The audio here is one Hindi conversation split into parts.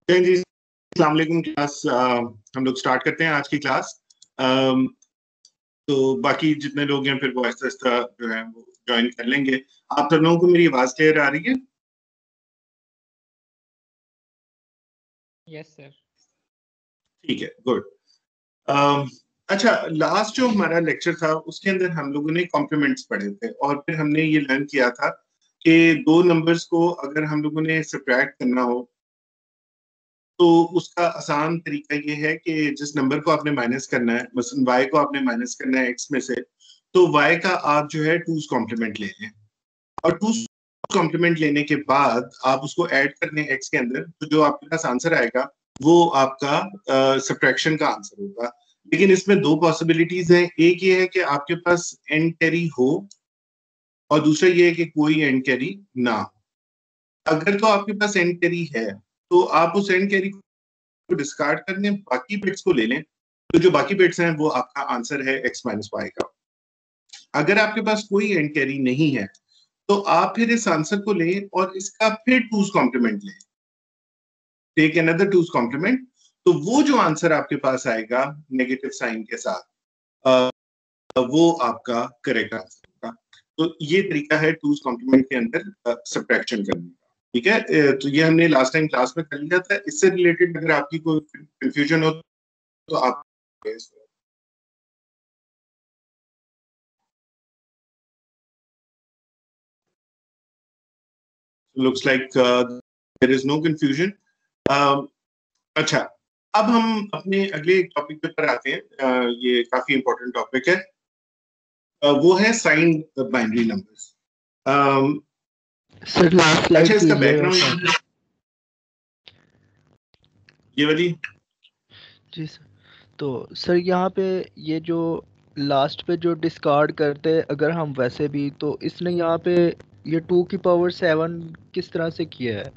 जी, अस्सलाम वालेकुम क्लास। हम लोग स्टार्ट करते हैं आज की क्लास। तो बाकी जितने लोग हैं फिर वो आहिस्ता आहिस्ता जो है वो ज्वाइन कर लेंगे। आप सब लोगों को मेरी आवाज क्लियर आ रही है? Yes sir. ठीक है, गुड। अच्छा, लास्ट जो हमारा लेक्चर था उसके अंदर हम लोगों ने कॉम्प्लीमेंट्स पढ़े थे और फिर हमने ये लर्न किया था कि दो नंबर्स को अगर हम लोगों ने सब्ट्रैक्ट करना हो तो उसका आसान तरीका ये है कि जिस नंबर को आपने माइनस करना है, मसलन y को आपने माइनस करना है x में से, तो y का आप जो है 2's कॉम्प्लीमेंट ले लें और 2's कॉम्प्लीमेंट लेने के बाद आप उसको ऐड करने x के अंदर, तो जो आपके पास आंसर आएगा वो आपका सब्ट्रैक्शन का आंसर होगा। लेकिन इसमें दो पॉसिबिलिटीज हैं। एक ये है कि आपके पास एंड कैरी हो और दूसरा ये है कि कोई एंड कैरी ना हो। अगर तो आपके पास एंड कैरी है तो आप उस एंड कैरी को डिस्कार्ड करने बाकी बिट्स को ले लें, तो जो बाकी बिट्स हैं वो आपका आंसर है x माइनस वाई का। अगर आपके पास कोई एंड कैरी नहीं है तो आप फिर इस आंसर को लें और इसका फिर 2's कॉम्प्लीमेंट लें, टेक अनदर 2's कॉम्प्लीमेंट, तो वो जो आंसर आपके पास आएगा नेगेटिव साइन के साथ वो आपका करेक्ट आंसर होगा। तो ये तरीका है 2's कॉम्प्लीमेंट के अंदर सब्ट्रैक्शन करने का। ठीक है, तो ये हमने लास्ट टाइम क्लास में कर लिया था। इससे रिलेटेड अगर आपकी कोई कंफ्यूजन हो तो आप looks like there is no confusion. अच्छा, अब हम अपने अगले टॉपिक पे पर आते हैं। ये काफी इंपॉर्टेंट टॉपिक है। वो है sign binary numbers. Sir last slide अच्छा, इसका कीजिएगा। बैकग्राउंड ये वाली। जी सर। तो सर यहाँ पे ये जो लास्ट पे जो डिस्कार्ड करते हैं अगर हम वैसे भी, तो इसने यहाँ पे ये 2 की पावर 7 किस तरह से किया है?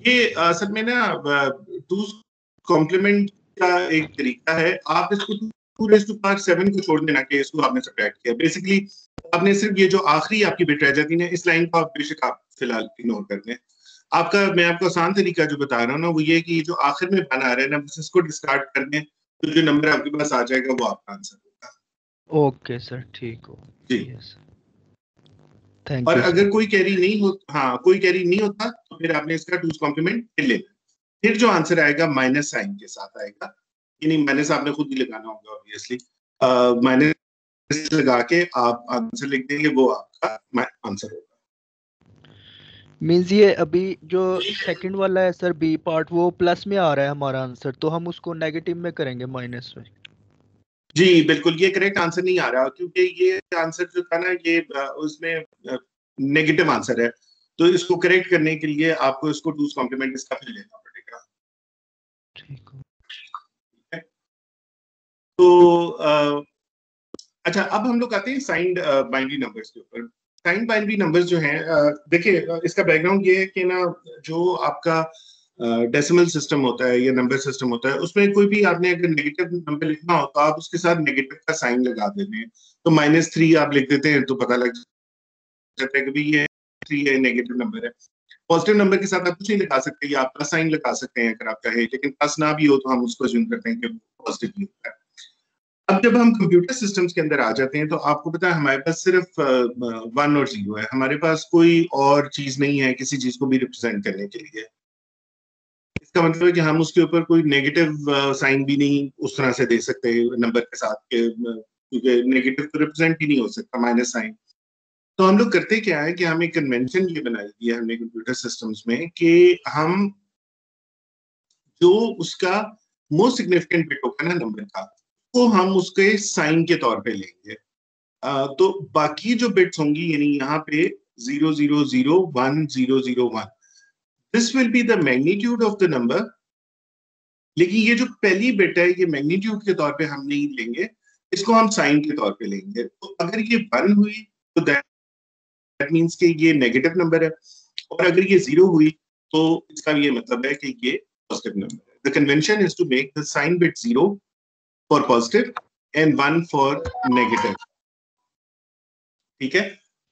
ये असल में ना 2's कॉम्प्लीमेंट का एक तरीका है। आप इसको 2 रेज़ टू पावर 7 को छोड़ देना कि इसको आपने सब्ट्रैक्ट किया। बेसिकली आपने सिर्फ ये जो आखिरी आपकी बिट रह जाती है इस लाइन को आप बेशक आप फिलहाल इग्नोर कर दें। मैं आपको आसान तरीका जो बता रहा हूँ ना वो ये कि जो आखिर में बना रहा है ना बस इसको डिस्कार्ड कर दें, तो जो नंबर आपके पास आ जाएगा वो आपका आंसर होगा। ओके सर, ठीक हो जी। यस, थैंक और यू अगर सर। कोई कैरी नहीं हो, हाँ कोई कैरी नहीं होता तो फिर आपने इसका 2's कॉम्प्लीमेंट ले लेना। फिर जो आंसर आएगा माइनस साइन के साथ आएगा, यानी माइनस आपने खुद ही लगाना होगा ऑब्वियसली। माइनस लगा के आप आंसर लिख देंगे, वो आपका आंसर होगा। मीन्स ये अभी जो सेकंड वाला है सर बी पार्ट, वो प्लस में आ रहा है हमारा आंसर, तो हम उसको नेगेटिव में करेंगे, माइनस में। जी बिल्कुल, ये करेक्ट आंसर नहीं आ रहा क्योंकि ये आंसर जो था ना ये उसमें नेगेटिव आंसर है, तो इसको करेक्ट करने के लिए आपको इसको 2's कॉम्प्लीमेंट इसका फिर लेना पड़ेगा। ठीक हो। तो अच्छा, अब हम लोग आते हैं साइंड बाइनरी नंबर्स के ऊपर। साइंड बाइनरी नंबर्स जो हैं, देखिए इसका बैकग्राउंड ये है कि ना जो आपका डेसिमल सिस्टम होता है या नंबर सिस्टम होता है उसमें कोई भी आपने अगर नेगेटिव नंबर लिखना हो तो आप उसके साथ नेगेटिव का साइन लगा देते हैं। तो -3 आप लिख देते हैं तो पता लग जाता है कि भाई ये 3 है, नेगेटिव नंबर है। पॉजिटिव नंबर के साथ आप कुछ नहीं लगा सकते, या आप प्लस साइन लगा सकते हैं अगर आपका है, लेकिन प्लस ना भी हो तो हम उसको अज्यूम करते हैं कि पॉजिटिव ही होता है। अब जब हम कंप्यूटर सिस्टम्स के अंदर आ जाते हैं तो आपको पता है हमारे पास सिर्फ 1 और 0 है। हमारे पास कोई और चीज नहीं है किसी चीज को भी रिप्रेजेंट करने के लिए। इसका मतलब है कि हम उसके ऊपर कोई नेगेटिव साइन भी नहीं उस तरह से दे सकते नंबर के साथ के, क्योंकि नेगेटिव तो रिप्रेजेंट ही नहीं हो सकता माइनस साइन। तो हम लोग करते क्या है कि हम एक कन्वेंशन ये बनाई दी है हमने कंप्यूटर सिस्टम्स में कि हम जो उसका मोस्ट सिग्निफिकेंट बिट होगा ना नंबर का, तो हम उसके साइन के तौर पे लेंगे। तो बाकी जो बिट्स होंगी यानी यहाँ पे 0 0 0 1 0 0 1, this will be the magnitude of the number. लेकिन ये जो पहली बिट है ये मैग्नीट्यूड के तौर पे हम नहीं लेंगे, इसको हम साइन के तौर पे लेंगे। तो अगर ये 1 हुई तो दैट मीन्स कि ये नेगेटिव नंबर है, और अगर ये 0 हुई तो इसका ये मतलब है कि ये पॉजिटिव नंबर है। The convention is to make the sign bit 0 for positive and 1 for negative. ठीक है,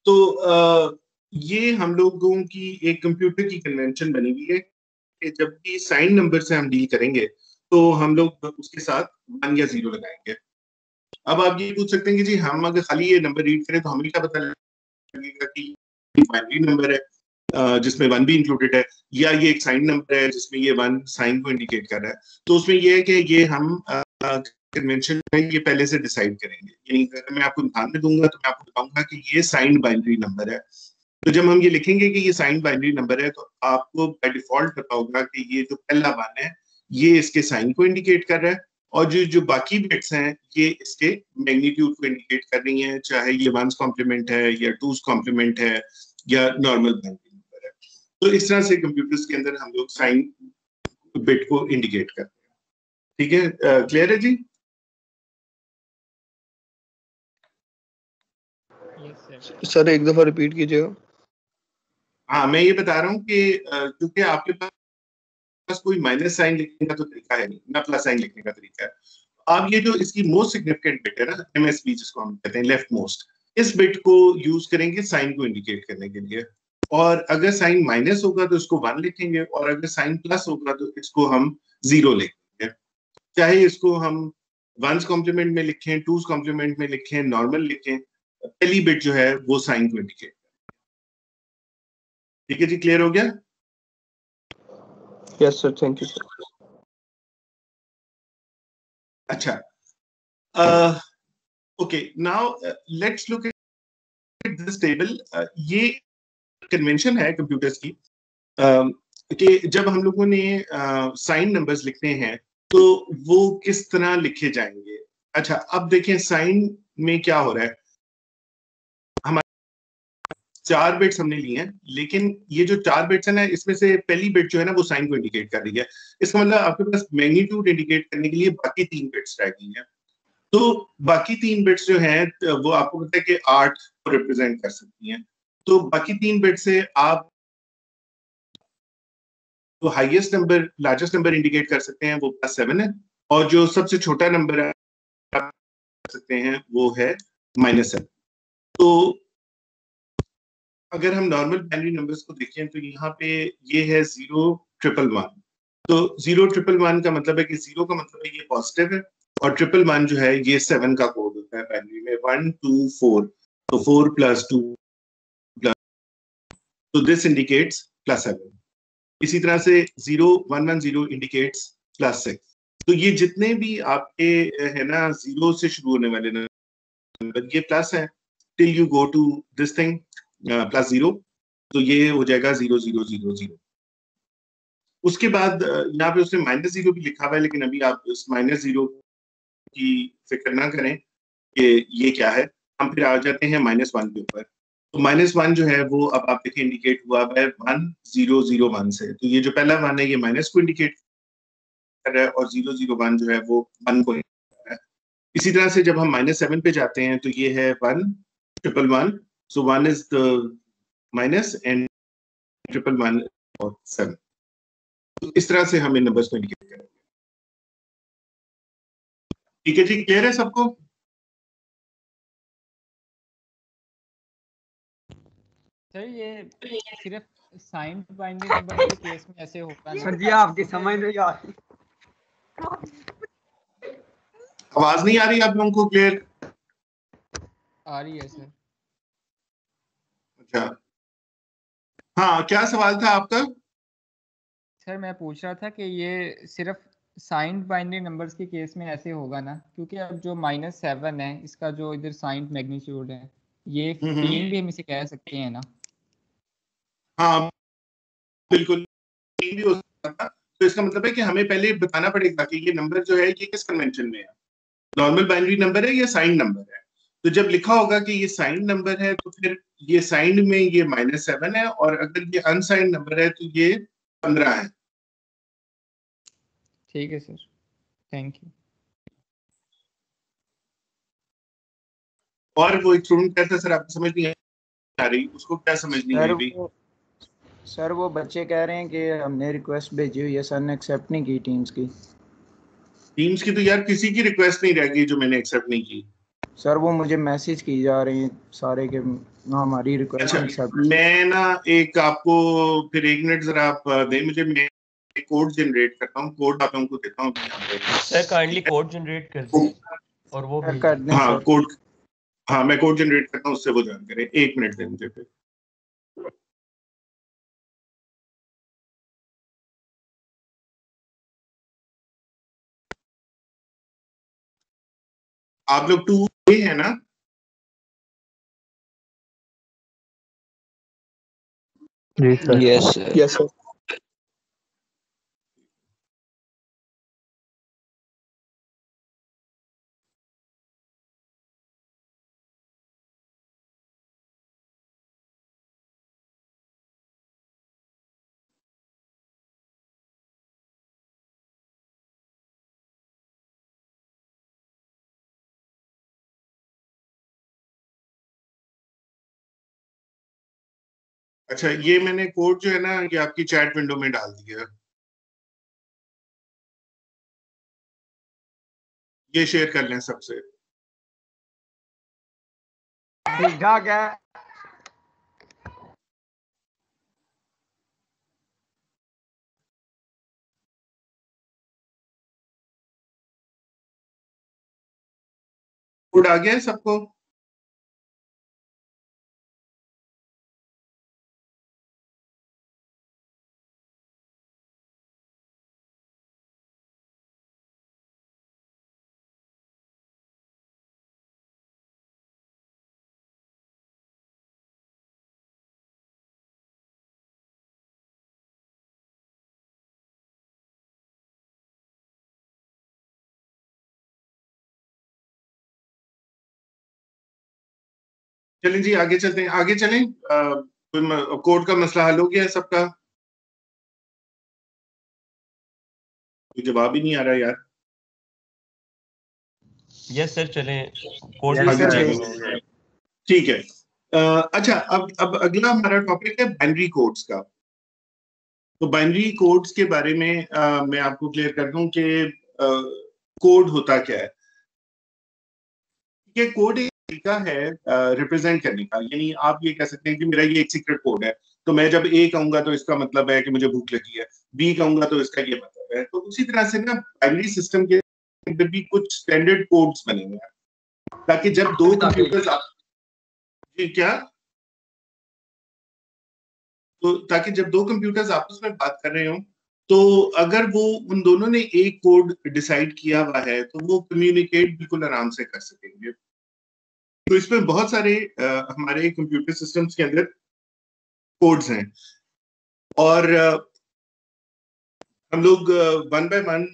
तो ये हम लोगों की एक कंप्यूटर की कन्वेंशन बनी हुई है कि जब भी साइन नंबर से हम डील करेंगे तो हम लोग उसके साथ 1 या 0 लगाएंगे। अब आप ये पूछ सकते हैं कि जी हम अगर खाली ये नंबर रीड करें तो हमें क्या पता लगेगा कि ये बाइनरी नंबर है जिसमें 1 भी इंक्लूडेड है, या ये एक साइन नंबर है जिसमें ये 1 साइन को इंडिकेट कर रहा है। तो उसमें ये है कि ये हम कन्वेंशन में ये पहले से डिसाइड करेंगे, यानी अगर मैं आपको ध्यान में दूंगा तो मैं आपको बताऊंगा कि ये साइन बाइनरी नंबर है। तो जब हम ये लिखेंगे कि ये साइन बाइनरी नंबर है तो आपको बाय डिफॉल्ट पता होगा कि ये जो पहला वन है ये इसके साइन को इंडिकेट कर रहा है, और जो जो बाकी बिट्स हैं ये इसके मैग्नीट्यूड को इंडिकेट कर रही हैं, चाहे ये 1's कॉम्प्लीमेंट है या 2's कॉम्प्लीमेंट है या नॉर्मल बाइनरी नंबर है। तो इस तरह से कंप्यूटर्स के अंदर हम लोग साइन बिट को इंडिकेट करते हैं। ठीक है, क्लियर है जी? सर एक दफा रिपीट कीजिएगा। हाँ, मैं ये बता रहा हूँ कि क्योंकि आपके पास कोई माइनस साइन लिखने का तो तरीका है नहीं ना प्लस साइन लिखने का तरीका है। आप ये जो इसकी मोस्ट सिग्निफिकेंट बिट है ना, एमएसबी जिसको हम कहते हैं लेफ्ट मोस्ट, इस बिट को यूज करेंगे साइन को इंडिकेट करने के लिए। और अगर साइन माइनस होगा तो इसको 1 लिखेंगे, और अगर साइन प्लस होगा तो इसको हम 0 लिखेंगे। चाहे इसको हम 1's कॉम्प्लीमेंट में लिखें, 2's कॉम्प्लीमेंट में लिखें, नॉर्मल लिखें, पहली बिट जो है वो साइन को इंडिकेट। ठीक है जी, क्लियर हो गया? Yes sir, thank you sir. अच्छा, okay, now let's look at this table. ये कन्वेंशन है कंप्यूटर्स की कि जब हम लोगों ने साइन नंबर्स लिखते हैं तो वो किस तरह लिखे जाएंगे। अच्छा, अब देखें साइन में क्या हो रहा है। हमारे 4 बिट्स हमने लिए हैं, लेकिन ये जो 4 बिट्स है ना, इसमें से पहली बिट जो है ना वो साइन को इंडिकेट कर रही है। इसका मतलब आपके पास मैग्नीट्यूड इंडिकेट करने के लिए बाकी 3 बिट्स रह गई हैं। तो बाकी 3 बिट्स जो हैं वो आपको पता है कि 8 को रिप्रेजेंट कर सकती हैं। तो बाकी 3 बिट से आप तो highest number largest number indicate कर सकते हैं, वो +7 है, और जो सबसे छोटा नंबर आप कर सकते हैं वो है -7। तो अगर हम नॉर्मल बाइनरी नंबर्स को देखें तो यहाँ पे ये है 0,111। तो 0,111 का मतलब है कि 0 का मतलब है ये पॉजिटिव है, और 111 जो है ये 7 का कोड होता है बाइनरी में, 1 2 4। तो 4 + 2 +, तो दिस इंडिकेट्स +7। इसी तरह से 0110 इंडिकेट्स +6। तो ये जितने भी आपके है ना 0 से शुरू होने वाले नंबर ये प्लस है till you go to this thing +0। तो ये हो जाएगा 0000। उसके बाद यहाँ पे उसने -0 भी लिखा हुआ है, लेकिन अभी आप इस -0 की फिक्र ना करें कि ये क्या है। हम फिर आ जाते हैं -1 के ऊपर। तो -1 जो है वो अब आप देखिए इंडिकेट हुआ है 1001 से। तो ये जो पहला 1 है ये माइनस को इंडिकेट कर रहा है, और 001 जो है वो 1 को इंडिकेट कर रहा है। इसी तरह से जब हम -7 पे जाते हैं तो ये है 1,111। सो 1 इज द माइनस एंड 1,111 और 7। तो इस तरह से हम इन नंबर्स को इंडिकेट करेंगे। ठीक है जी, क्लियर है सबको? सर ये सिर्फ साइन बाइनरी नंबर्स के केस में ऐसे होगा ना? सर जी आपकी समझ नहीं आ रही। आवाज नहीं आ रही आप लोगों को क्लियर? आ रही है सर। अच्छा, हाँ, क्या सवाल था आपका? सर मैं पूछ रहा था कि ये सिर्फ साइंड बाइनरी नंबर्स के केस में ऐसे होगा ना, क्योंकि अब जो -7 है इसका जो इधर साइंड मैग्नीट्यूड है ये 3 भी हम इसे कह सकते हैं ना? हाँ बिल्कुल, 3 भी हो सकता। तो इसका मतलब है कि हमें पहले बताना पड़ेगा कि ये नंबर जो है ये किस कन्वेंशन में है, नॉर्मल बाइनरी नंबर है या साइंड नंबर है। तो जब लिखा होगा कि ये साइंड नंबर है तो फिर ये साइंड में ये -7 है, और अगर ये अनसाइंड नंबर है तो ये 15 है। ठीक है सर, थैंक यू। और वो एक स्टूडेंट कहता है सर आपको समझ नहीं आ रही, उसको क्या समझ नहीं आई भी? सर वो बच्चे कह रहे हैं कि हमने रिक्वेस्ट भेजी हुई है, सर ने एक्सेप्ट नहीं की टीम्स की। टीम्स की तो यार किसी की रिक्वेस्ट नहीं रहेगी जो मैंने एक्सेप्ट नहीं की। सर वो मुझे मैसेज की जा रही हैं सारे के हमारी रिक्वेस्ट अच्छा, एक्सेप्ट। मैं ना एक आपको फिर 1 मिनट जरा आप दें मुझे, मैं कोड जनरेट करता हूँ, कोड आप हमको देता हूँ यहाँ पे। सर काइंडली कोड जनरेट कर दें और वो भेज कर दें हाँ सर। कोड, हाँ मैं कोड जनरेट करता हूँ, उससे वो ज्वाइन करें। 1 मिनट दें मुझे फिर। आप लोग 2A है ना? जी sir. Yes sir. Yes sir. अच्छा, ये मैंने कोड जो है ना ये आपकी चैट विंडो में डाल दिया है, ये शेयर कर लें सबसे। ठीक ठाक है। कोड आ गया है सबको? चलें जी आगे चलते हैं, आगे चलें। कोड का मसला हल हो गया है सबका? कोई जवाब ही नहीं आ रहा यार। यस सर चलें कोड यस आगे सर चलें, ठीक है। अच्छा, अब अगला हमारा टॉपिक है बाइनरी कोड्स का। तो बाइनरी कोड्स के बारे में मैं आपको क्लियर कर दूं कि कोड होता क्या है। ये कोड एक तरीका है रिप्रेजेंट करने का, यानी आप ये कह सकते हैं कि मेरा ये एक सीक्रेट कोड है, तो मैं जब ए कहूंगा तो इसका मतलब है कि मुझे भूख लगी है, बी कहूंगा तो इसका ये मतलब है। तो उसी तरह से ना बाइनरी सिस्टम के अंदर भी कुछ स्टैंडर्ड कोड्स बने हुए हैं, ताकि जब दो कंप्यूटर्स जी क्या, तो ताकि जब दो कंप्यूटर्स आपस में बात कर रहे हो तो अगर वो उन दोनों ने एक कोड डिसाइड किया हुआ है तो वो कम्युनिकेट बिल्कुल आराम से कर सकेंगे। तो इसमें बहुत सारे हमारे कंप्यूटर सिस्टम्स के अंदर कोड्स हैं, और हम लोग वन बाय वन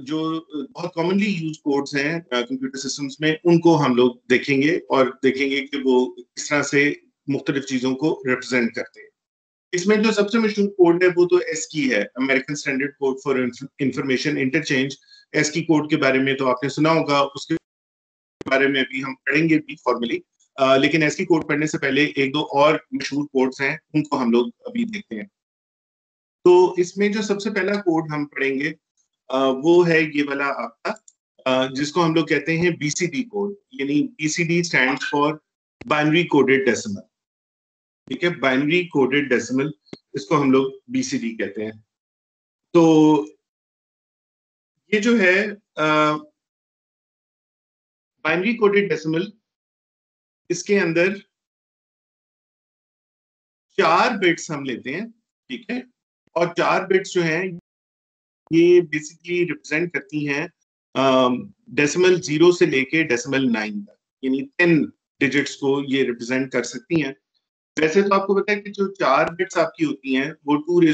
जो बहुत कॉमनली यूज कोड्स हैं कंप्यूटर सिस्टम्स में उनको हम लोग देखेंगे, और देखेंगे कि वो किस तरह से मुख्तलिफ चीजों को रिप्रेजेंट करते हैं। इसमें जो सबसे मशहूर कोड है वो तो एस्की है, American standard code for information interchange. ASCII code के बारे में तो आपने सुना होगा, उसके बारे में भी हम पढ़ेंगे भी फॉर्मली, लेकिन एस्की कोड पढ़ने से पहले एक दो और मशहूर कोड्स हैं उनको हम लोग अभी देखते हैं। तो इसमें जो सबसे पहला कोड हम पढ़ेंगे वो है ये वाला आपका, जिसको हम लोग कहते हैं बीसीडी कोड, यानी BCD stands for binary coded decimal. ठीक है, बाइनरी कोडेड डेसिमल, इसको हम लोग बीसीडी कहते हैं। तो ये जो है बाइनरी कोडेड डेसिमल, इसके अंदर 4 बिट्स हम लेते हैं, ठीक है, और 4 बिट्स जो हैं ये बेसिकली रिप्रेजेंट करती हैं डेसिमल 0 से लेके डेसिमल 9 तक, यानी 10 डिजिट्स को ये रिप्रेजेंट कर सकती हैं। वैसे तो आपको पता है कि जो 4 बिट्स आपकी होती हैं वो 2⁴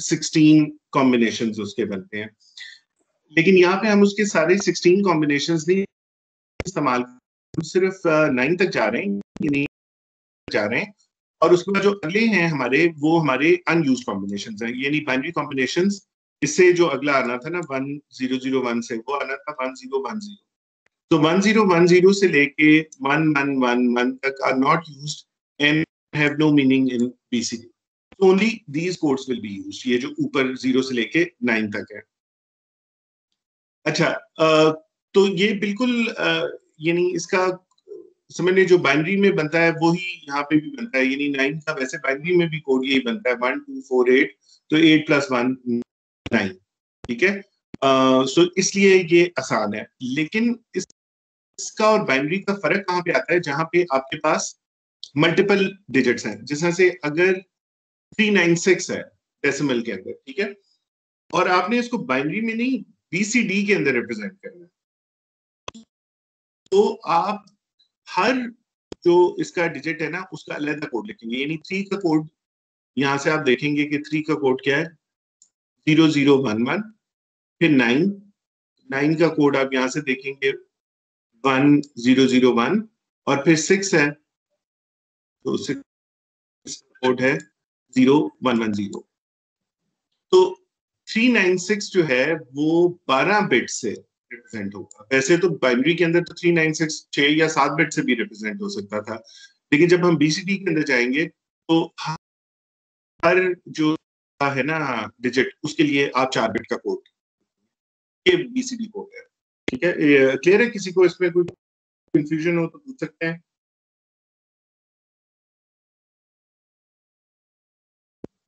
16 कॉम्बिनेशंस उसके बनते हैं, लेकिन यहाँ पे हम उसके सारे 16 कॉम्बिनेशंस नहीं इस्तेमाल, हम सिर्फ 9 तक जा रहे हैं, यानी जा रहे हैं, और उसके बाद जो अगले हैं हमारे वो हमारे अनयूज कॉम्बिनेशंस हैं, यानी बाइनरी कॉम्बिनेशंस। इससे जो अगला आना था ना 1001 से, वो आना था 1010। तो 1010 से लेके 1111 तक are not used and have no meaning in BCD, so only these codes will be used, ये जो ऊपर 0 से लेके 9 तक है। अच्छा, तो ये बिल्कुल यानी इसका समझने जो बाइनरी में बनता है वो ही यहाँ पे भी बनता है, यानी 9 का वैसे बाइनरी में भी कोड यही बनता है 1 2 4 8, तो 8 + 1 9, ठीक है। सो इसलिए ये आसान है, लेकिन इसका और बाइनरी का फर्क कहाँ पे आता है, जहां पे आपके पास मल्टीपल डिजिट्स हैं, जैसे से अगर 396 है डेसिमल के अंदर, ठीक है, और आपने इसको बाइनरी में नहीं बीसीडी के अंदर रिप्रेजेंट करना है, तो आप हर जो इसका डिजिट है ना उसका अलग कोड लिखेंगे, यानी 3 का कोड यहां से आप देखेंगे कि 3 का कोड क्या है 0011, फिर 9 का कोड आप यहां से देखेंगे 1001, और फिर 6 है तो 6 कोड है 0110। तो 396 जो है वो 12 बिट से रिप्रेजेंट होगा। वैसे तो बाइनरी के अंदर तो 396 6 या 7 बिट से भी रिप्रेजेंट हो सकता था, लेकिन जब हम बीसीडी के अंदर जाएंगे तो हर जो है ना डिजिट उसके लिए आप 4 बिट का कोड, ये बीसीडी कोड है, ठीक है। क्लियर है? किसी को इसमें कोई कंफ्यूजन हो तो पूछ सकते हैं।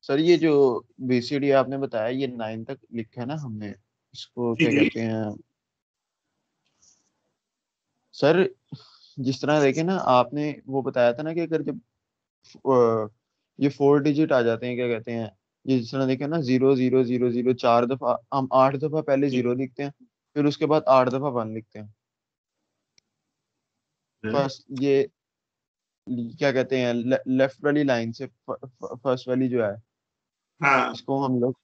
सर ये जो बीसीडी आपने बताया ये 9 तक लिखा है ना हमने, इसको क्या कहते हैं सर? जिस तरह देखे ना आपने वो बताया था ना कि अगर जब ये 4 डिजिट आ जाते हैं, क्या कहते हैं, ये जिस तरह देखे ना 0000 4 दफा, हम 8 दफा पहले 0 लिखते हैं, फिर उसके बाद 8 दफा 1 लिखते हैं। फर्स्ट ये क्या कहते हैं लेफ्ट वाली लाइन से फर्स्ट वाली जो है, हाँ, इसको हम लोग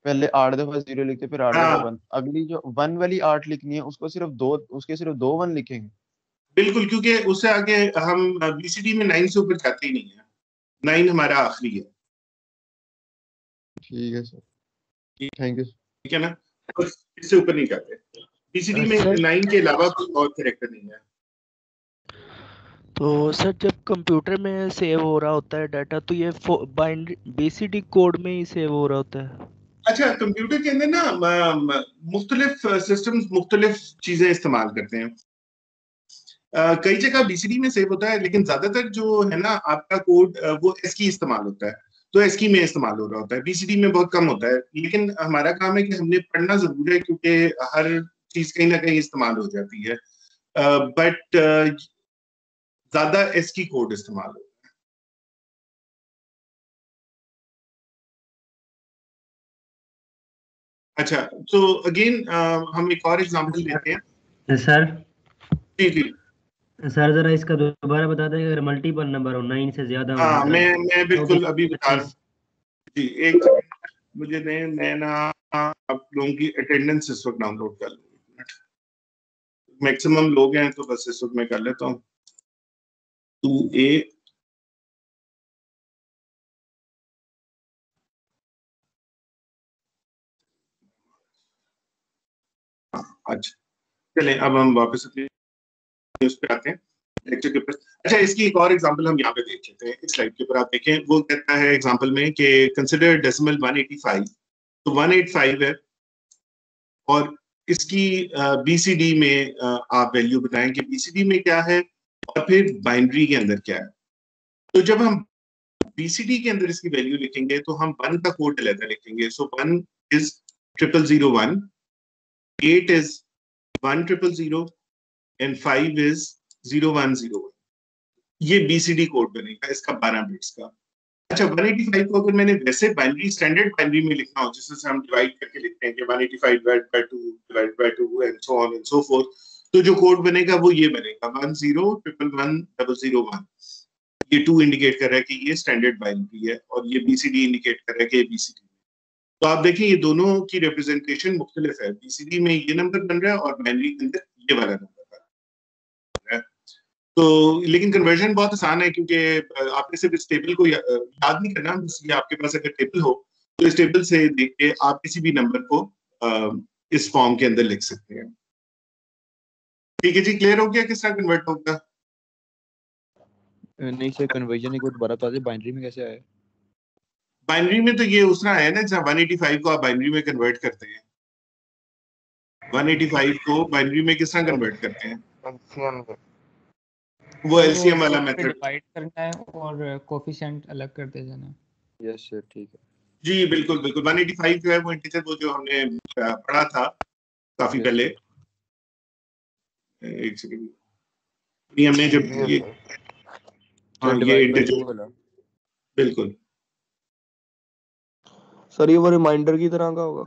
पहले 8 दफा 0 लिखते, फिर 8 दफा 1। अगली जो 1 वाली 8 लिखनी है उसको उसके सिर्फ 2 1 लिखेंगे। बिल्कुल, क्योंकि उससे आगे हम बीसीडी में 9 से ऊपर जाते ही नहीं है, 9 हमारा आखिरी है। ठीक है सर, थैंक यू। ठीक है ना, बस इससे ऊपर नहीं जाते। बीसीडी में 9 के अलावा कोई और कैरेक्टर नहीं है। तो सर जब कंप्यूटर में सेव हो रहा होता है डाटा तो ये बाइनरी बीसीडी कोड में ही सेव हो रहा होता है? अच्छा, कंप्यूटर के अंदर ना मुख्तलिफ सिस्टम्स मुख्तलिफ चीजें इस्तेमाल करते हैं। कई जगह बीसीडी में सेव होता है, लेकिन ज्यादातर जो है ना आपका कोड वो एस्की इस्तेमाल होता है, तो एस्की में इस्तेमाल हो रहा होता है, बीसीडी में बहुत कम होता है। लेकिन हमारा काम है कि हमने पढ़ना जरूर है, क्योंकि हर चीज कहीं ना कहीं इस्तेमाल हो जाती है, बट ज्यादा एस्की कोड इस्तेमाल होता है। अच्छा, तो अगेन हम एक और एग्जांपल लेते हैं। सर जी जी सर जरा इसका दोबारा बता दें, अगर मल्टीपल नंबर हो 9 से ज्यादा हो, हाँ, मतलब मैं बिल्कुल अभी बता रहा हूँ जी। एक सेकंड, मुझे मैं ना आप लोगों की अटेंडेंस इस वक्त डाउनलोड कर लूँ। मैक्सिमम लोग हैं तो बस इस वक्त मैं कर लेता हूँ। 2A अच्छा, चलें अब हम वापस अपने उस पे आते हैं लेक्चर के ऊपर। अच्छा, इसकी एक और एग्जांपल हम यहाँ पे देख लेते हैं। इस स्लाइड के ऊपर आप देखें, वो कहता है एग्जांपल में कि कंसिडर डेसिमल 185, तो 185 है और इसकी बीसीडी में आप वैल्यू बताएं कि बीसीडी में क्या है और फिर बाइनरी के अंदर क्या है। तो जब हम बीसीडी के अंदर इसकी वैल्यू लिखेंगे तो हम 1 का कोड अलग लिखेंगे। सो 1 इज 0001, 8 इज 1000 एंड 5 इज 0101। ये बीसीडी कोड बनेगा इसका 12 बिट्स का। अच्छा, 185 को अगर मैंने वैसे बाइनरी स्टैंडर्ड बाइनरी में लिखना हो, जिससे हम डिवाइड करके लिखते हैं कि 185 divide by 2 and so on and so fourth, तो जो कोड बनेगा वो ये बनेगा 10111001। ये 2 इंडिकेट कर रहा है कि ये स्टैंडर्ड बाइनरी है और ये बीसीडी इंडिकेट कर रहा है कि ये बीसीडी। तो आप देखें ये दोनों की रिप्रेजेंटेशन मुख्तलिफ है, बीसीडी में ये नंबर बन रहा है और बाइनरी के अंदर ये वाला नंबर बन रहा है। तो लेकिन कन्वर्जन बहुत आसान है, क्योंकि आपने सिर्फ इस टेबल को याद नहीं करना, बस ये आपके पास अगर टेबल हो तो इस टेबल से देख के आप किसी भी नंबर को इस फॉर्म के अंदर लिख सकते हैं। ठीक है जी, क्लियर हो गया किस तरह कन्वर्ट होगा? नहीं सर, कन्वर्जन एक बार दोबारा बता दें, बाइनरी में कैसे आया? बाइनरी में तो ये उस तरह है ना, जहाँ 185 को आप बाइनरी में कन्वर्ट करते हैं। 185 को बाइनरी में किस तरह कन्वर्ट करते हैं? एलसीएम में। वो एलसीएम वाला उसको मेथड। डिवाइड करना है और कोफिशिएंट अलग करते जाना है। यस सर ठीक है। जी बिल्कुल बिल्कुल। 185 जो है वो इंटीजर, वो जो हमने पढ़ा था काफी Yes, पहले। एक सेकंड, ये हमने जब yes, ये, sir. हाँ ये डिवाइड बाय 2 इंटीजर वाला। बिल्कुल। सर ये वो रिमाइंडर की तरह का होगा,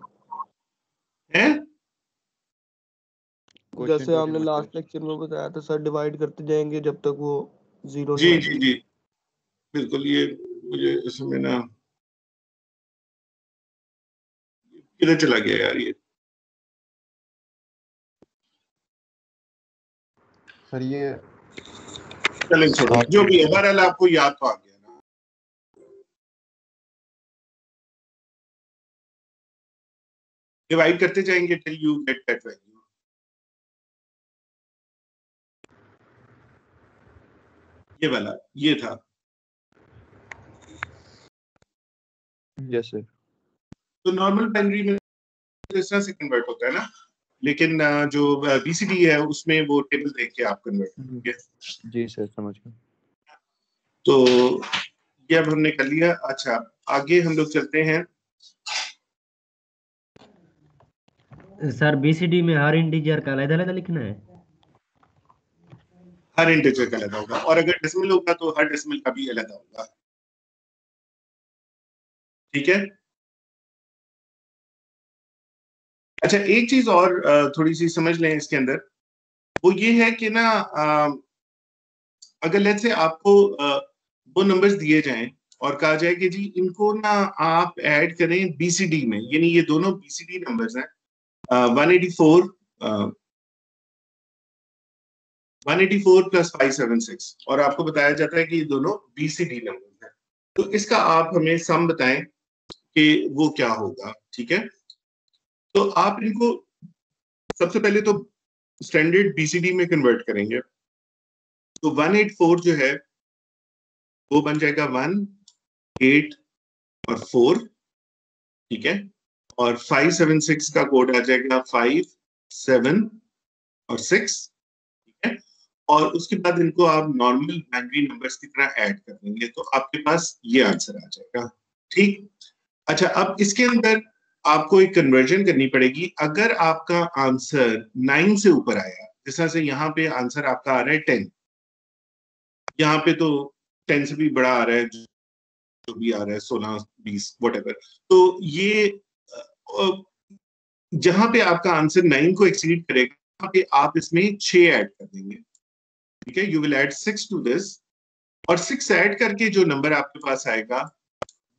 है जैसे आपने लास्ट लेक्चर में बताया था सर, डिवाइड करते जाएंगे जब तक वो जीरो नहीं जी आ जी जाएगी। जी बिल्कुल। ये मुझे इसमें ना किधर चला गया यार ये। सर ये चलें छोड़ो, जो भी है, बहरहाल आपको याद तो आ गया ना। डिवाइड करते जाएंगे till you get that value. ये वाला ये था। Yes sir. तो नॉर्मल बाइनरी में इस तरह से कन्वर्ट होता है ना, लेकिन जो बीसीडी है उसमें वो टेबल देख के आप कन्वर्ट करेंगे। जी सर समझ गया। तो ये अब हमने कर लिया। अच्छा आगे हम लोग चलते हैं। सर बीसीडी में हर इंटीजर का अलग-अलग लिखना है। हर इंटीजर का अलग होगा, और अगर डेसिमल होगा तो हर डेसिमल का भी अलग होगा। ठीक है। अच्छा एक चीज और थोड़ी सी समझ लें इसके अंदर, वो ये है कि ना अगर लेट्स से आपको दो नंबर्स दिए जाएं और कहा जाए कि जी इनको ना आप ऐड करें बीसीडी में, यानी ये दोनों बीसीडी नंबर्स हैं 184 184 प्लस 576, और आपको बताया जाता है कि ये दोनों बीसीडी नंबर्स हैं, तो इसका आप हमें सम बताएं कि वो क्या होगा। ठीक है। तो आप इनको सबसे पहले तो स्टैंडर्ड बीसीडी में कन्वर्ट करेंगे। तो 184 जो है वो बन जाएगा 1 8 और 4। ठीक है। और 576 का कोड आ जाएगा 5 7 और 6। ठीक है। और उसके बाद इनको आप नॉर्मल बाइनरी नंबर्स की तरह ऐड कर देंगे तो आपके पास ये आंसर आ जाएगा। ठीक। अच्छा अब इसके अंदर आपको एक कन्वर्जन करनी पड़ेगी। अगर आपका आंसर 9 से ऊपर आया, जिस तरह से यहाँ पे आंसर आपका आ रहा है 10, यहाँ पे तो 10 से भी बड़ा आ रहा है, जो भी आ रहा है 16 20 वट, तो ये जहां पे आपका आंसर 9 को एक्सीड करेगा वहां पे आप इसमें 6 ऐड कर देंगे। ठीक है। You will add 6 to this, और 6 ऐड करके जो नंबर आपके पास आएगा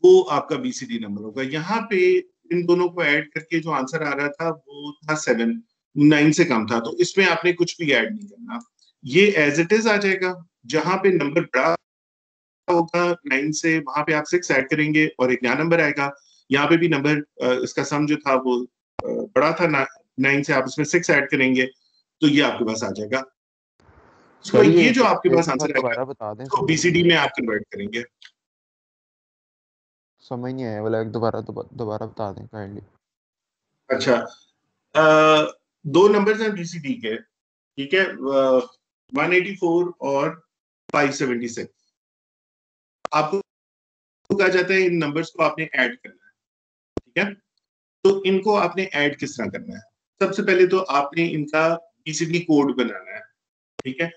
वो आपका बीसीडी नंबर होगा। यहाँ पे इन दोनों को ऐड करके जो आंसर आ रहा था वो था 7, 9 से कम था, तो इसमें आपने कुछ भी ऐड नहीं करना, ये एज इट इज आ जाएगा। जहां पे नंबर बड़ा होगा 9 से, वहां पे आप 6 ऐड करेंगे और एक नया नंबर आएगा। यहाँ पे भी नंबर इसका सम जो था वो बड़ा था 9 से, आप इसमें 6 ऐड करेंगे तो ये आपके पास आ जाएगा। तो ये जो आपके पास आंसर आएगा दोबारा बता दें तो सर, बीसीडी में आप कन्वर्ट करेंगे। समझ नहीं आया वाला, एक दोबारा बता दें काइंडली। अच्छा दो नंबर्स हैं बीसीडी के। ठीक है। 184 और 576। आपको कहा जाता है इन नंबर्स को आपने ऐड करना है। ठीक है। तो इनको आपने ऐड किस तरह करना है? सबसे पहले तो आपने इनका बीसीडी कोड बनाना है। ठीक है।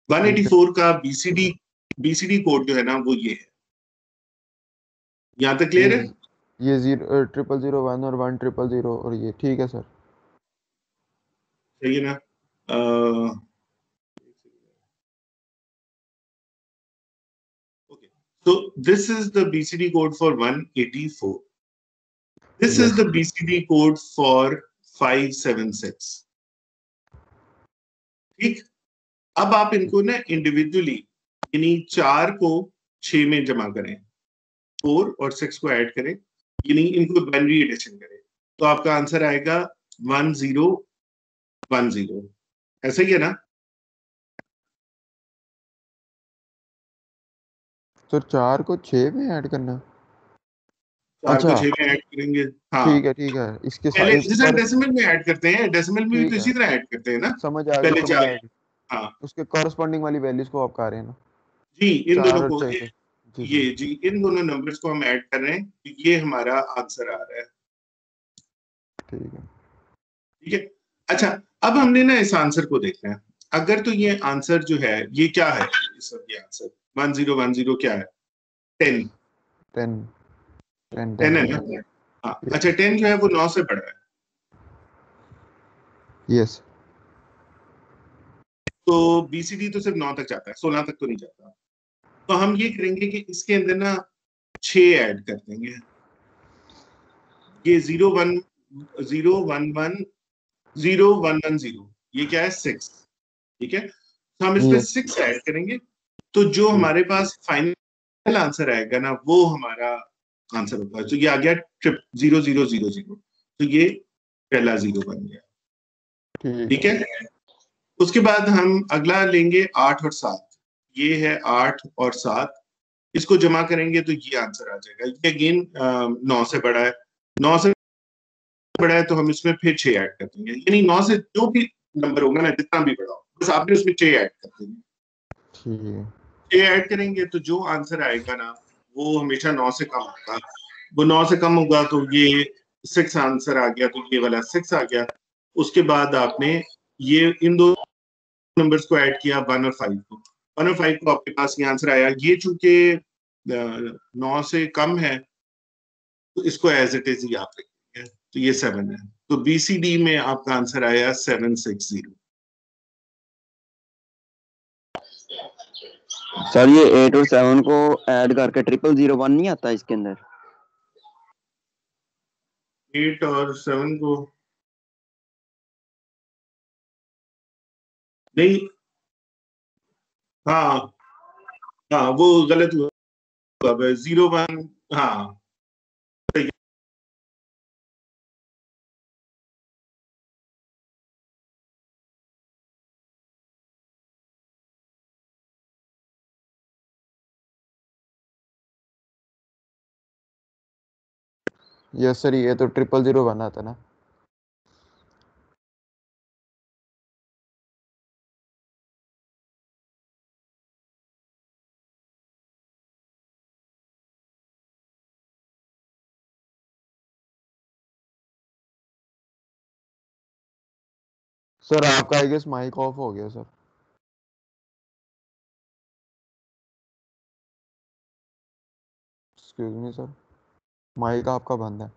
184 का बीसीडी कोड जो है ना वो ये है। यहां तक क्लियर है? ये 0001 और 1000 और ये ठीक है सर। सही है ना? Okay. So this is the BCD code for 184. This is the BCD code for 576. ठीक। अब आप इनको ना इंडिविजुअली, यानी 4 को 6 में जमा करें, 4 और 6 को ऐड करें, यानी इनको बाइनरी एडिशन करें, तो आपका आंसर आएगा 1010। ऐसा ही है ना? तो 4 को 6 में ऐड करना? 4 को अच्छा 6 में ऐड करेंगे। हाँ ठीक है इसके पहले इस जैसे पर डेसिमल में ऐड करते हैं, डेसिमल में भी ठीक तो है, इसी तरह ऐड करते हैं ना, समझ पहले आ 4। गई। हाँ उसके कॉरस्पॉन्डिंग वाली वैल्यूज को आप कह रहे हैं ना, जी, इन 4 दोनों और को 6 से। जी ये जी इन दोनों नंबर्स को हम ऐड कर रहे हैं, तो ये हमारा आंसर आ रहा है। ठीक है। ठीक है। अच्छा अब हमने ना इस आंसर को देखना है। अगर तो ये आंसर जो है ये क्या है, ये आंसर 1010 क्या है, 10 10 10 10 है 10 ना। हाँ अच्छा 10 जो है वो 9 से बड़ा है, यस। तो BCD तो सिर्फ 9 तक जाता है, 16 तक तो नहीं जाता। तो हम ये करेंगे कि इसके अंदर ना 6 ऐड कर देंगे। ये 0 1 0 1 1 0 1 1 0, ये क्या है 6। ठीक है, तो हम इस पे यस 6 ऐड करेंगे, तो जो हमारे पास फाइनल आंसर आएगा ना वो हमारा आंसर होगा। तो ये आ गया 0000, तो ये पहला 0 बन गया। ठीक है, उसके बाद हम अगला लेंगे 8 और 7। ये है 8 और 7, इसको जमा करेंगे तो ये आंसर आ जाएगा। ये अगेन 9 से बड़ा है, 9 से बड़ा है तो हम इसमें फिर 6 ऐड कर देंगे, यानी 9 से जो भी नंबर होगा ना, जितना भी बड़ा हो, बस आपने उसमें 6 ऐड कर देंगे। ठीक है। 6 ऐड करेंगे तो जो आंसर आएगा ना वो हमेशा 9 से कम होगा। वो 9 से कम होगा तो ये 6 आंसर आ गया, तो ये वाला 6 आ गया। उसके बाद आपने ये इन दो नंबर्स को ऐड किया, 1 और 5 को। 1 और 5 को आपके पास ये आंसर आया। ये चूंकि 9 से कम है तो इसको एज इट इज ही आप लिखेंगे, तो ये 7 है। तो BCD में आपका आंसर आया 760। सर ये 8 और 7 को ऐड करके 0001 नहीं आता इसके अंदर? 8 और 7 को नहीं, हाँ हाँ वो गलत हुआ, 01, हाँ यस सर, ये तो 0001 आता ना। सर आपका आई गेस माइक ऑफ हो गया sir. Excuse me sir, mic आपका बंद है।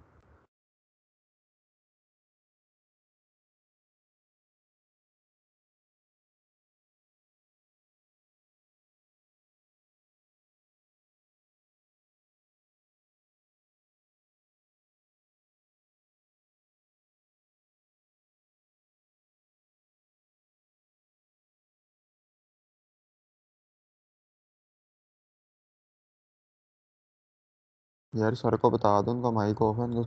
यार सर को बता दो उनका माइक ऑफ है, उनको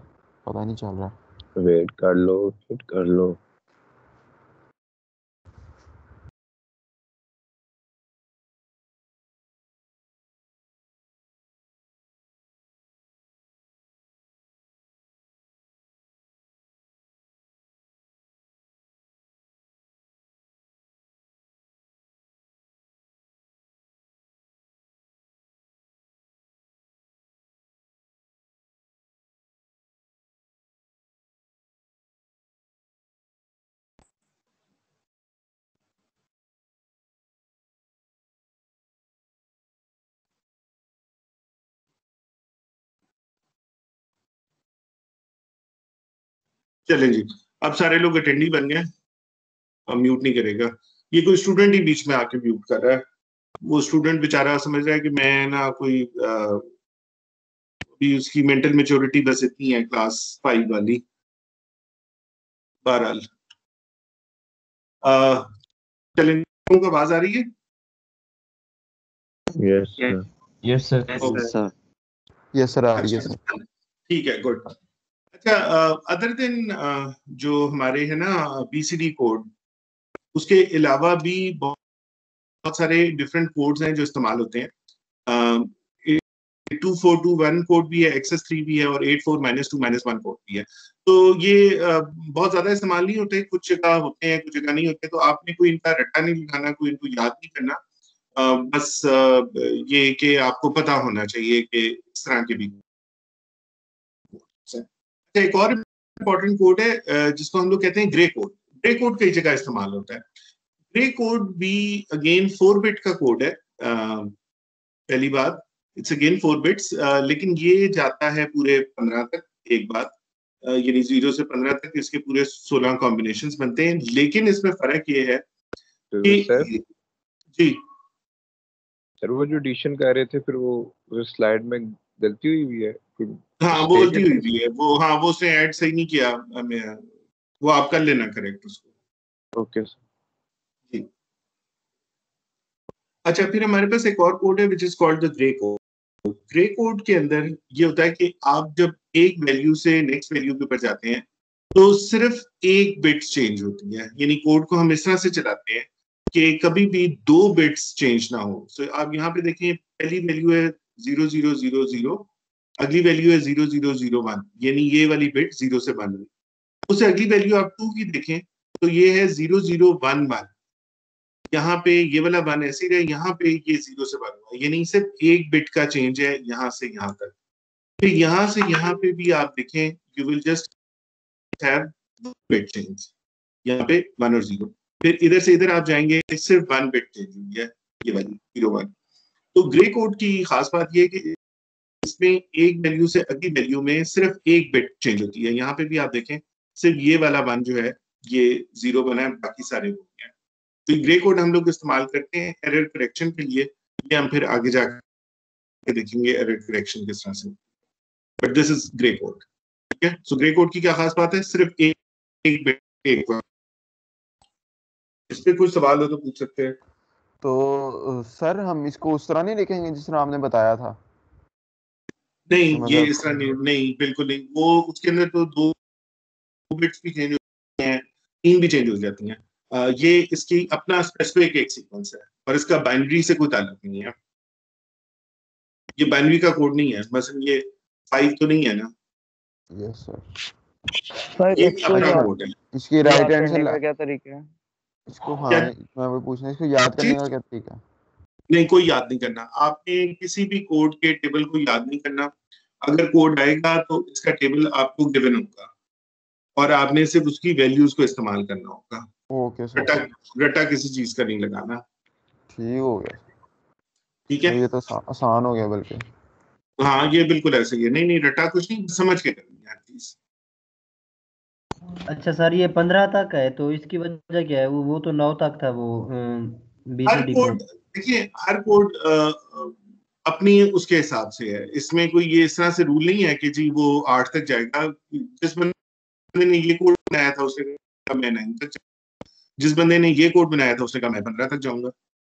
पता नहीं चल रहा है। वेट कर लो। चलें जी, अब सारे लोग अटेंडी बन गए, अब म्यूट नहीं करेगा। ये कोई स्टूडेंट ही बीच में आके म्यूट कर रहा है। वो स्टूडेंट बेचारा समझ रहा है कि मैं ना कोई अभी उसकी मेंटल मेच्योरिटी बस इतनी है क्लास 5 वाली। बहरहाल चलें, को आवाज आ रही है? Yes sir. Yes sir. Sir yes sir, आ रही है अच्छा सर। ठीक है, गुड। अच्छा अदर देन जो हमारे है ना BCD कोड, उसके अलावा भी बहुत सारे डिफरेंट कोड्स हैं जो इस्तेमाल होते हैं। 2421 कोड भी है, XS3 भी है और 84-2-1 कोड भी है। तो ये बहुत ज्यादा इस्तेमाल नहीं होते, कुछ जगह होते हैं, कुछ जगह नहीं होते। तो आपने कोई इनका रट्टा नहीं लगाना, कोई इनको याद नहीं करना। बस ये कि आपको पता होना चाहिए कि इस तरह के भी। एक और इम्पोर्टेंट कोड है जिसको हम लोग कहते हैं ग्रे कोड। ग्रे कोड कई जगह इस्तेमाल होता है। ग्रे कोड भी अगेन 4 बिट का कोड है। पहली बात, इट्स अगेन 4 बिट्स, लेकिन ये जाता है पूरे 15 तक एक बात, यानी 0 से 15 तक इसके पूरे 16 कॉम्बिनेशंस बनते हैं। लेकिन इसमें फर्क ये है कि जी सर वो जो एडिशन कह रहे थे, फिर वो स्लाइड में गलती हुई है। हाँ वो गलती हुई भी है, वो हाँ वो उसने ऐड सही नहीं किया हमें, वो आप कर लेना करेक्ट उसको। ओके सर जी। अच्छा, फिर हमारे पास एक और कोड है which is called the grey code. Grey code के अंदर ये होता है कि आप जब एक वैल्यू से नेक्स्ट वैल्यू के ऊपर जाते हैं तो सिर्फ एक बिट चेंज होती है। यानी कोड को हम इस तरह से चलाते हैं कि कभी भी 2 बिट्स चेंज ना हो। सो आप यहाँ पे देखिए, पहली वैल्यू है 0000, अगली वैल्यू है 0001, यानी ये वाली बिट 0 से बन रही। उससे अगली वैल्यू आप 2 की देखें तो ये है 0011, यहाँ पे ये वाला 1 ऐसे ही रहे, यहाँ पे ये 0 से 1 हुआ, यानी सिर्फ एक बिट का चेंज है यहाँ से यहाँ तक। फिर यहाँ से यहाँ पे भी आप देखें, you will just have bit change, यहाँ पे 1 और 0। फिर इधर से इधर आप जाएंगे, सिर्फ 1 बिट चेंज हुई है, ये वाली 01। तो ग्रे कोड की खास बात ये है कि इसमें एक वैल्यू से अगली वैल्यू में सिर्फ एक बिट चेंज होती है। यहाँ पे भी आप देखें, सिर्फ ये वाला 1 जो है ये 0 बना है, बाकी सारे हो गए हैं। तो ग्रे कोड हम लोग इस्तेमाल करते हैं एरर करेक्शन के लिए। ये हम फिर आगे जाकर देखेंगे एरर करेक्शन किस तरह से, but this is grey code. ठीक है, सो ग्रे कोड की क्या खास बात है, सिर्फ एक बिट एक बार। इस पे कुछ सवाल हो तो पूछ सकते हैं। तो सर हम इसको उस तरह नहीं लिखेंगे जिस तरह आपने बताया था? नहीं, तो ये मतलब इस तरह नहीं, बिल्कुल नहीं। वो उसके अंदर तो 2 बिट्स भी चेंज होती हैं, 3 भी चेंज हो जाती हैं। ये इसकी अपना स्पेसिफिक एक सीक्वेंस है और इसका बाइनरी से कोई ताल्लुक नहीं है। ये बाइनरी का कोड नहीं है, मसलन ये 5 तो नहीं है ना, यस सर। सर ये इसको अपना याद कोड है। इसकी राइट हैंड से करने का क्या तरीका है? इसको, हाँ क्या मैं वो पूछना, इसको याद करने का क्या तरीका? नहीं, कोई याद नहीं करना। आपने किसी भी कोड के टेबल को याद नहीं करना। अगर कोड आएगा तो इसका टेबल आपको गिवन होगा और आपने सिर्फ उसकी वैल्यूज को इस्तेमाल करना होगा। ओके सर, रट्टा किसी चीज का नहीं लगाना। ठीक हो गया। ठीक है, ये तो आसान हो गया बल्कि। हाँ ये बिल्कुल ऐसे ही है। नहीं रट्टा कुछ नहीं, समझ के करनी है हर चीज। अच्छा सर, ये 15 तक है तो इसकी वजह क्या है? वो तो 9 तक था वो हर BCD कोड, कोड। देखिए हर कोड अपनी उसके हिसाब से है। इसमें कोई ये इस तरह से रूल नहीं है कि जी वो 8 तक जाएगा। जिस बंदे ने ये कोड बनाया था उसने कहा मैं 9 तक, जिस बंदे ने ये कोड बनाया था उसने कहा मैं 15 तक जाऊंगा।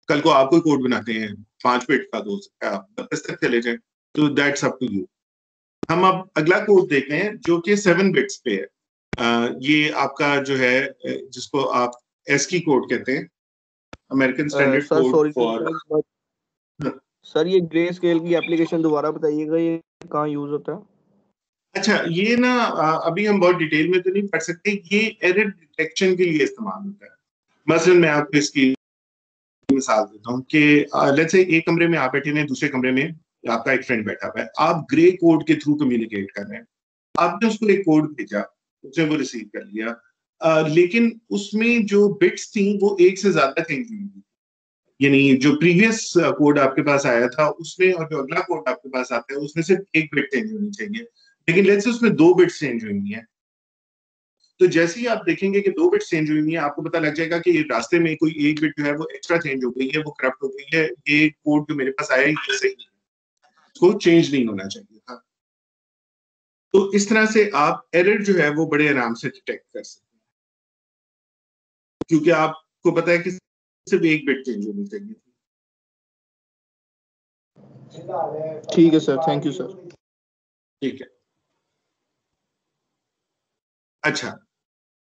कल को आप कोई कोड बनाते हैं 5 बिट का, तो आप 10 तक चले जाए, तो दैट्स अप टू यू। हम अब अगला कोड देखते हैं जो कि 7 बिट्स पे है। ये आपका जो है जिसको आप एस्की कोड कहते हैं, American standard sir code sorry for. Sir, ये ग्रे स्केल की एप्लीकेशन दोबारा बताइएगा, ये कहाँ यूज होता है? अच्छा, ये ना अभी हम बहुत डिटेल में तो नहीं पढ़ सकते। ये एरर डिटेक्शन के लिए इस्तेमाल होता है। मसलन मैं आपको इसकी मिसाल देता हूँ कि लेट्स से एक कमरे में आप बैठे हैं, दूसरे कमरे में आपका एक फ्रेंड बैठा हुआ है। आप ग्रे कोड के थ्रू कम्युनिकेट कर रहे हैं। आपने उसको एक कोड भेजा, उसने वो रिसीव कर लिया, लेकिन उसमें जो बिट्स थी वो एक से ज्यादा चेंज हुई थी। यानी जो प्रीवियस कोड आपके पास आया था उसमें और जो अगला कोड आपके पास आता है उसमें सिर्फ एक बिट चेंज होनी चाहिए, लेकिन लेट्स से उसमें 2 बिट्स चेंज हुई हैं। तो जैसे ही आप देखेंगे कि 2 बिट्स चेंज हुई हैं, आपको पता लग जाएगा कि रास्ते में कोई एक बिट जो है वो एक्स्ट्रा चेंज हो गई है, वो करप्ट हो गई है। ये कोड जो मेरे पास आया है ये सही है, इसको चेंज नहीं होना चाहिए था। तो इस तरह से आप एरर जो है वो बड़े आराम से डिटेक्ट कर सकते हैं, क्योंकि आपको पता है कि सिर्फ एक बिट चेंज होनी चाहिए थी। ठीक है सर, थैंक यू सर। ठीक है, अच्छा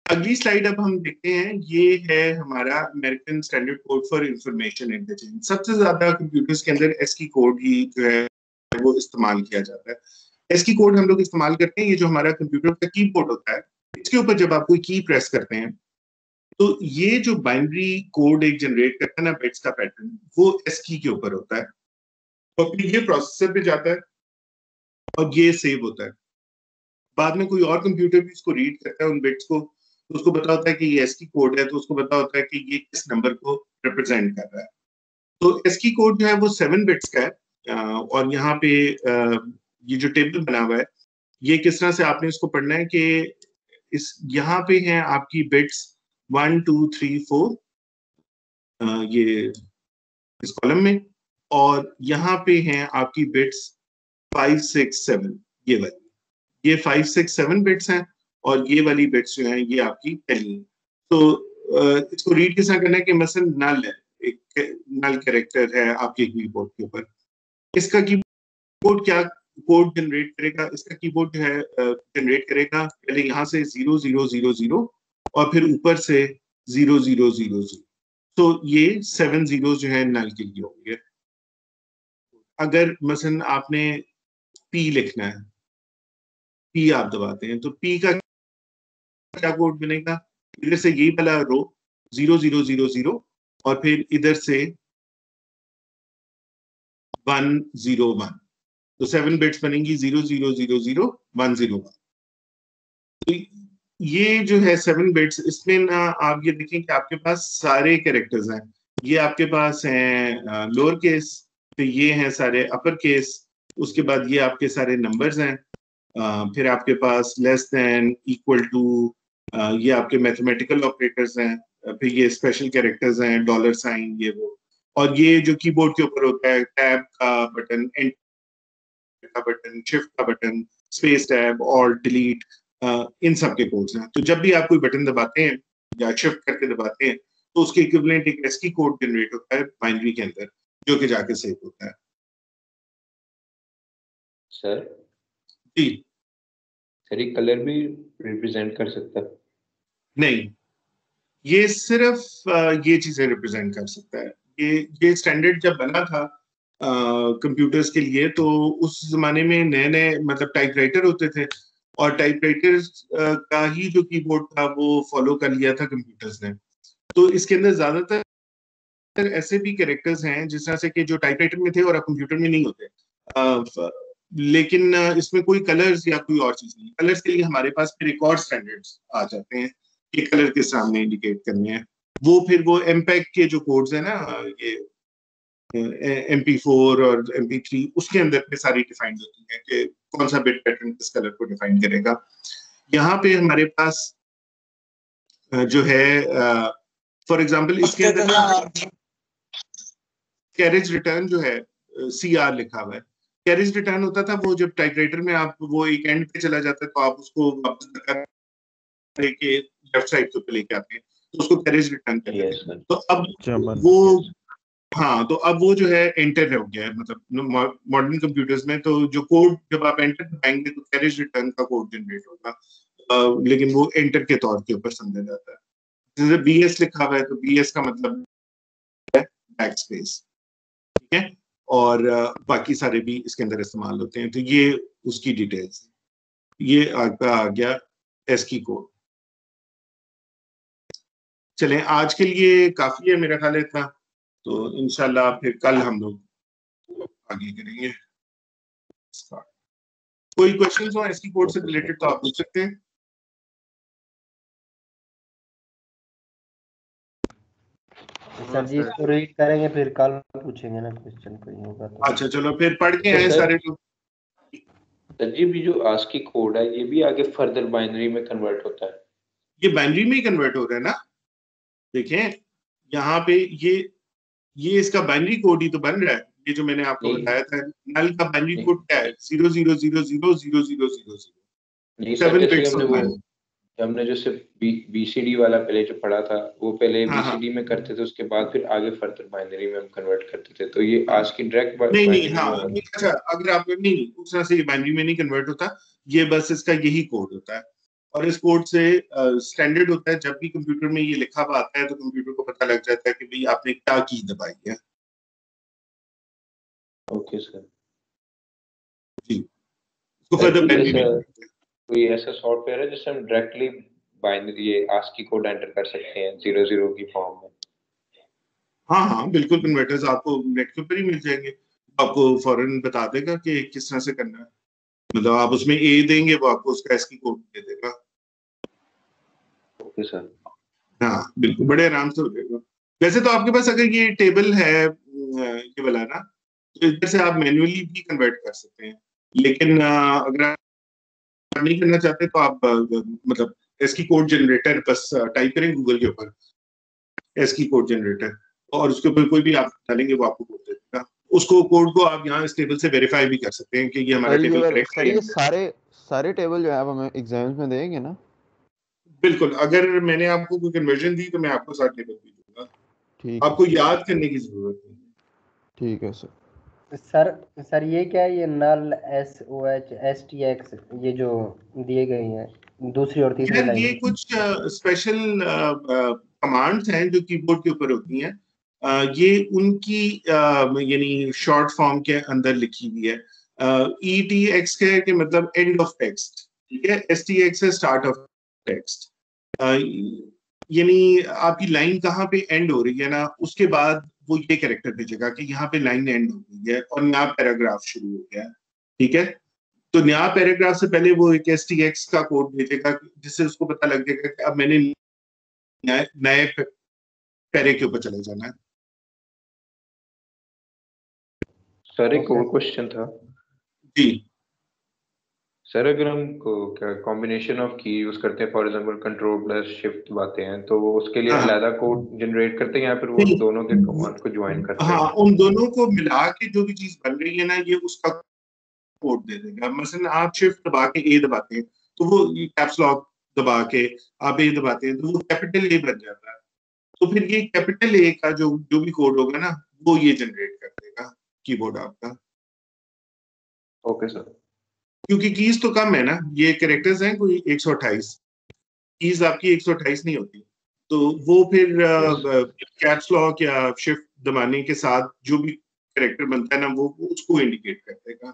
अगली स्लाइड अब हम देखते हैं। ये है हमारा American standard code for information interchange. सबसे ज्यादा कंप्यूटर्स के अंदर एस्की कोड ही जो है वो इस्तेमाल किया जाता है। एस्की कोड हम लोग इस्तेमाल करते हैं, ये जो हमारा कंप्यूटर का कीबोर्ड होता है, इसके ऊपर जब आप कोई की प्रेस करते हैं तो ये जो बाइनरी कोड एक जनरेट करता है ना, बिट्स का पैटर्न, वो एस्की के ऊपर होता है और फिर ये प्रोसेसर पे जाता है और ये सेव होता है। बाद में कोई और कंप्यूटर भी इसको रीड करता है उन बिट्स को, तो उसको पता होता है कि ये एस्की कोड है, तो उसको पता होता है कि ये किस नंबर को रिप्रेजेंट कर रहा है। तो एस्की कोड जो है वो 7 बिट्स का है और यहाँ पे ये जो टेबल बना हुआ है, ये किस तरह से आपने इसको पढ़ना है कि इस यहाँ पे हैं आपकी बिट्स 1 2 3 4 ये इस कॉलम में, और यहाँ पे हैं आपकी बिट्स 5 6 7, ये 5 6 7 बिट्स हैं और ये वाली बिट्स जो हैं ये आपकी पहली हैं। तो इसको रीड किस तरह करना है कि मसलन नल है, एक नल कैरेक्टर है आपके कीबोर्ड के ऊपर, इसका कीबोर्ड क्या कोड जनरेट करेगा, इसका कीबोर्ड जो है जनरेट करेगा पहले यहाँ से 0 0 0 0 और फिर ऊपर से 0 0 0 0। तो ये 7 जीरोस जो है नल के लिए होंगे। अगर मसलन आपने पी लिखना है, पी आप दबाते हैं तो पी का क्या कोड बनेगा, इधर से यही वाला रो 0 0 0 0 और फिर इधर से 1 0 1, तो 7 बिट्स बनेंगी 0 0 0 0 1 0 1। तो ये जो है 7 बिट्स, इसमें ना आप ये देखें कि आपके पास सारे कैरेक्टर्स हैं, ये आपके पास हैं लोअर केस, तो ये हैं सारे अपर केस, उसके बाद ये आपके सारे नंबर्स हैं, फिर आपके पास लेस देन, इक्वल टू, ये आपके मैथमेटिकल ऑपरेटर्स हैं, फिर ये स्पेशल कैरेक्टर्स हैं, डॉलर साइन, ये वो, और ये जो कीबोर्ड के ऊपर होता है टैब का बटन, एंटर का बटन, शिफ्ट का बटन, स्पेस टैब और डिलीट, इन सब के कोड्स हैं। तो जब भी आप कोई बटन दबाते हैं या शिफ्ट करके दबाते हैं तो उसके इक्विवेलेंट एक एस्की कोड जनरेट होता है बाइनरी के अंदर, जो कि जाके सेव होता है। सर जी सर, ये कलर भी रिप्रेजेंट कर सकता है? नहीं, ये सिर्फ ये चीजें रिप्रेजेंट कर सकता है। ये स्टैंडर्ड जब बना था कंप्यूटर्स के लिए, तो उस जमाने में नए नए मतलब टाइपराइटर होते थे और टाइपराइटर्स का ही जो कीबोर्ड था वो फॉलो कर लिया था कंप्यूटर्स ने। तो इसके अंदर ज्यादातर ऐसे भी कैरेक्टर्स हैं जिस तरह से कि जो टाइपराइटर में थे और अब कंप्यूटर में नहीं होते, लेकिन इसमें कोई कलर्स या कोई और चीज नहीं। कलर्स के लिए हमारे पास फिर एक और स्टैंडर्ड्स आ जाते हैं कि कलर के सामने इंडिकेट करने हैं, वो फिर वो एमपैक के जो कोड्स हैं ना, ये MP4 और MP3, उसके अंदर पे सारी डिफाइंड होती है कि कौन सा बिट पैटर्न किस कलर को डिफाइन करेगा। यहाँ पे हमारे पास जो है फॉर एग्जांपल इसके अंदर कैरेज रिटर्न जो है CR लिखा हुआ है। कैरेज रिटर्न होता था वो जब टाइपराइटर में आप वो एक एंड पे चला जाता है तो आप उसको वापस लेके लेफ्ट साइड के ऊपर लेके आते हैं तो उसको कैरेज रिटर्न कहते हैं। तो अब वो हाँ, तो अब वो जो है एंटर हो गया है, मतलब मॉडर्न कंप्यूटर्स में तो जो कोड जब आप एंटर दबाएंगे तो कैरेज रिटर्न का कोड जनरेट होगा, लेकिन वो एंटर के तौर के ऊपर समझा जाता है। जैसे BS लिखा हुआ है तो BS का मतलब है बैक स्पेस, ठीक है, और बाकी सारे भी इसके अंदर इस्तेमाल होते हैं। तो ये उसकी डिटेल्स, ये आपका आ गया एस्की कोड। चलें, आज के लिए काफी है मेरा ख्याल है इतना, तो इंशाल्लाह फिर कल हम लोग आगे करेंगे। कोई क्वेश्चंस हो एस्की कोड से रिलेटेड तो आप पूछ सकते हैं। सर जी इसको रीड करेंगे फिर कल पूछेंगे ना क्वेश्चन, कोई होगा तो। अच्छा चलो फिर पढ़ के आए सारे लोग। सर जी भी जो ASCII कोड है ये भी आगे फर्दर बाइनरी में कन्वर्ट होता है? ये बाइनरी में ही कन्वर्ट हो रहा है ना, देखें यहाँ पे ये इसका बाइनरी कोड ही तो बन रहा है। ये जो मैंने आपको बताया था नल का बाइनरी कोड क्या है, 0 0 0 0 0 0 0 0। 7 बिट्स होता है। हमने जो सिर्फ BCD वाला पहले जो पढ़ा था वो पहले BCD में करते थे, उसके बाद फिर आगे फर्दर बाइनरी में हम कन्वर्ट करते थे। तो ये ASCII डायरेक्ट नहीं, हाँ, अच्छा, अगर आप नहीं उस तरह से बाइनरी में नहीं कन्वर्ट होता, ये बस इसका यही कोड होता है और इस कोड से स्टैंडर्ड होता है। जब भी कंप्यूटर में ये लिखा हुआ आता है तो कंप्यूटर को पता लग जाता है कि भाई आपने क्या की दबाई है। Okay sir. उसको फर्दर कोई बाइनरी ऐसा नहीं। कोई ऐसा सॉफ्टवेयर है जिससे हम डायरेक्टली बाइनरी ये आस्की कोड एंटर कर सकते हैं 00 की फॉर्म में? हाँ हाँ बिल्कुल, कन्वर्टर्स आपको नेट के ऊपर ही मिल जाएंगे, आपको फौरन बता देगा कि किस तरह से करना है। मतलब आप उसमें ए देंगे, वो आपको उसका एस्की कोड दे देगा। Okay sir. हाँ बिल्कुल, बड़े आराम से हो जाएगा। वैसे तो आपके पास अगर ये टेबल है ये वाला ना, तो इधर से आप मैन्युअली भी कन्वर्ट कर सकते हैं, लेकिन अगर आप नहीं करना चाहते तो आप मतलब एस्की कोड जनरेटर बस टाइप करें गूगल के ऊपर, एस्की कोड जनरेटर, और उसके ऊपर कोई भी आप डालेंगे वो आपको कोड दे देगा। उसको कोड को आप यहाँ इस टेबल से वेरीफाई भी कर सकते हैं कि ये हमारा टेबल करेक्ट सर है। ये सारे टेबल जो है आप हमें एग्जाम्स में देंगे ना? बिल्कुल, अगर मैंने आपको कोई कन्वर्जन दी तो मैं आपको साथ टेबल भी दूंगा, ठीक है आपको याद करने की जरूरत नहीं। ठीक है सर। सर ये क्या है, ये नल SOH STX ये जो दिए गए हैं दूसरी और तीसरी यार लाइन ये में? कुछ स्पेशल कमांड्स हैं जो कीबोर्ड के ऊपर होती हैं, ये उनकी यानी शॉर्ट फॉर्म के अंदर लिखी हुई है। ETX के मतलब एंड ऑफ टेक्स्ट, ठीक है, STX है स्टार्ट ऑफ टेक्स्ट। यानी आपकी लाइन कहाँ पे एंड हो रही है ना, उसके बाद वो ये कैरेक्टर भेजेगा कि यहाँ पे लाइन एंड हो गई है और नया पैराग्राफ शुरू हो गया है, ठीक है। तो नया पैराग्राफ से पहले वो एक STX का कोड भेजेगा जिससे उसको पता लग जाएगा कि अब मैंने नए पैरे के ऊपर चले जाना है। सर एक और क्वेश्चन था जी सर, अगर हम क्या कॉम्बिनेशन ऑफ की यूज करते हैं, for example control plus shift दबाते हैं, तो वो उसके लिए अलग कोड जनरेट करते हैं या फिर वो दोनों के कमांड को ज्वाइन करते हैं? हाँ, उन दोनों को मिला के जो भी चीज बन रही है ना, ये उसका कोड दे देगा। मसलन आप शिफ्ट दबा के ए दबाते हैं तो वो कैप्स लॉक दबा के आप ए दबाते हैं तो वो कैपिटल ए बन जाता है। तो फिर ये कैपिटल ए का जो भी कोड होगा ना, वो ये जनरेट कर देगा कीबोर्ड आपका। Okay sir. क्योंकि कीज तो कम है ना, ये कैरेक्टर्स हैं कोई 128, कीज आपकी 128 नहीं होती, तो वो फिर कैप्स लॉक या शिफ्ट दबाने के साथ जो भी कैरेक्टर बनता है ना, वो उसको इंडिकेट कर देगा।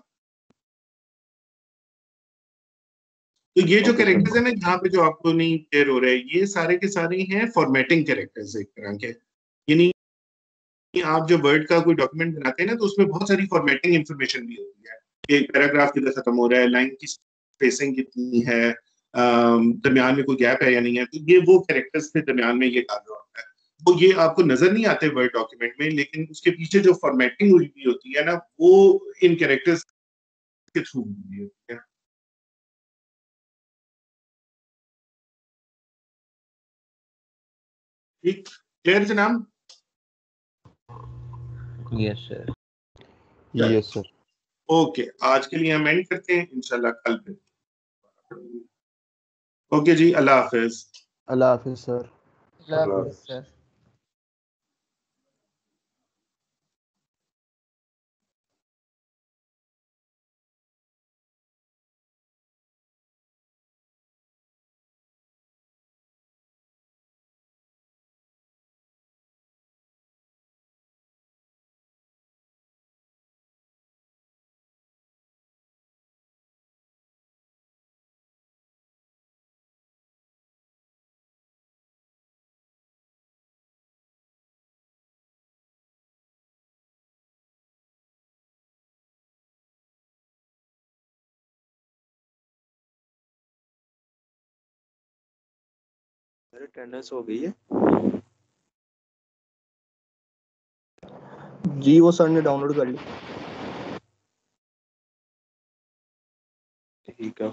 तो ये जो कैरेक्टर्स है ना, यहाँ पे जो आपको नहीं क्लियर हो रहा है, ये सारे के सारे हैं फॉर्मेटिंग कैरेक्टर्स एक तरह के। यानी आप जो वर्ड का कोई डॉक्यूमेंट बनाते हैं ना, तो उसमें बहुत सारी फॉर्मेटिंग इंफॉर्मेशन भी होती है, एक पैराग्राफ किधर खत्म हो रहा है, लाइन की स्पेसिंग कितनी है, दरमियान में कोई गैप है या नहीं है, तो ये वो कैरेक्टर्स फिर दरमियान में ये डाल रहा होता है। वो ये आपको नजर नहीं आते वर्ड डॉक्यूमेंट में, लेकिन उसके पीछे जो फॉर्मेटिंग हुई होती है ना, वो इन कैरेक्टर्स के थ्रू हुई होती है। ठीक, क्लियर जनाब? Yes sir. Yes sir. Okay, आज के लिए हम एंड करते हैं, इंशाल्लाह कल फिर। ओके जी, अल्लाह हाफिज। अल्लाह हाफिज सर। अल्लाह हाफिज सर। अटेंडेंस हो गई है जी, वो सर ने डाउनलोड कर ली। ठीक है।